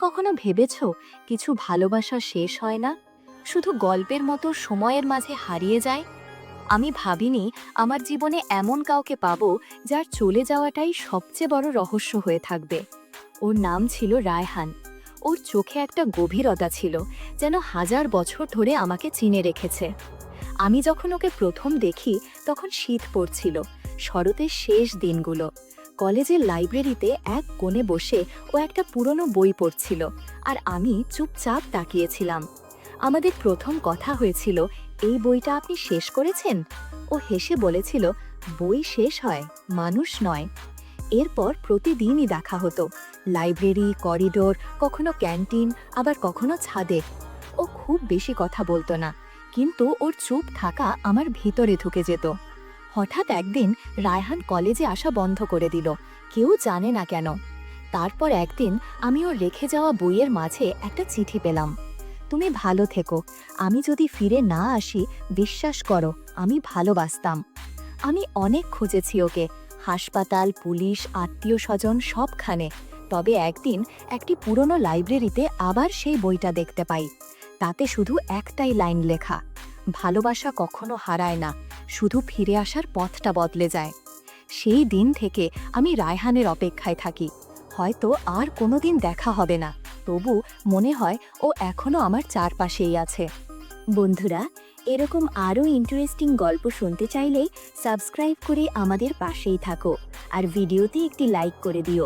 কখনো ভেবেছো কিছু ভালোবাসা শেষ হয় না, শুধু গল্পের মতো সময়ের মাঝে হারিয়ে যায়? আমি ভাবিনি আমার জীবনে এমন কাউকে পাবো যার চলে যাওয়াটাই সবচেয়ে বড় রহস্য হয়ে থাকবে। ওর নাম ছিল রায়হান। ওর চোখে একটা গভীরতা ছিল, যেন হাজার বছর ধরে আমাকে চিনে রেখেছে। আমি যখন ওকে প্রথম দেখি তখন শীত পড়ছিল, শরতের শেষ দিনগুলো। কলেজের লাইব্রেরিতে এক কোণে বসে ও একটা পুরনো বই পড়ছিল, আর আমি চুপচাপ তাকিয়েছিলাম। আমাদের প্রথম কথা হয়েছিল, এই বইটা আপনি শেষ করেছেন? ও হেসে বলেছিল, বই শেষ হয়, মানুষ নয়। এরপর প্রতিদিনই দেখা হতো, লাইব্রেরি, করিডোর, কখনো ক্যান্টিন, আবার কখনো ছাদে। ও খুব বেশি কথা বলতো না, কিন্তু ওর চুপ থাকা আমার ভিতরে ঢুকে যেত। হঠাৎ একদিন রায়হান কলেজে আসা বন্ধ করে দিল, কেউ জানে না কেন। তারপর একদিন আমি ওর রেখে যাওয়া বইয়ের মাঝে একটা চিঠি পেলাম। তুমি ভালো থেকো, আমি যদি ফিরে না আসি, বিশ্বাস করো আমি ভালোবাসতাম। আমি অনেক খুঁজেছি ওকে, হাসপাতাল, পুলিশ, আত্মীয় স্বজন সবখানে। তবে একদিন একটি পুরনো লাইব্রেরিতে আবার সেই বইটা দেখতে পাই। তাতে শুধু একটাই লাইন লেখা, ভালোবাসা কখনো হারায় না, শুধু ফিরে আসার পথটা বদলে যায়। সেই দিন থেকে আমি রায়হানের অপেক্ষায় থাকি। হয়তো আর কোনোদিন দেখা হবে না, তবু মনে হয় ও এখনো আমার চারপাশেই আছে। বন্ধুরা, এরকম আরও ইন্টারেস্টিং গল্প শুনতে চাইলে সাবস্ক্রাইব করে আমাদের পাশেই থাকো, আর ভিডিওতে একটি লাইক করে দিও।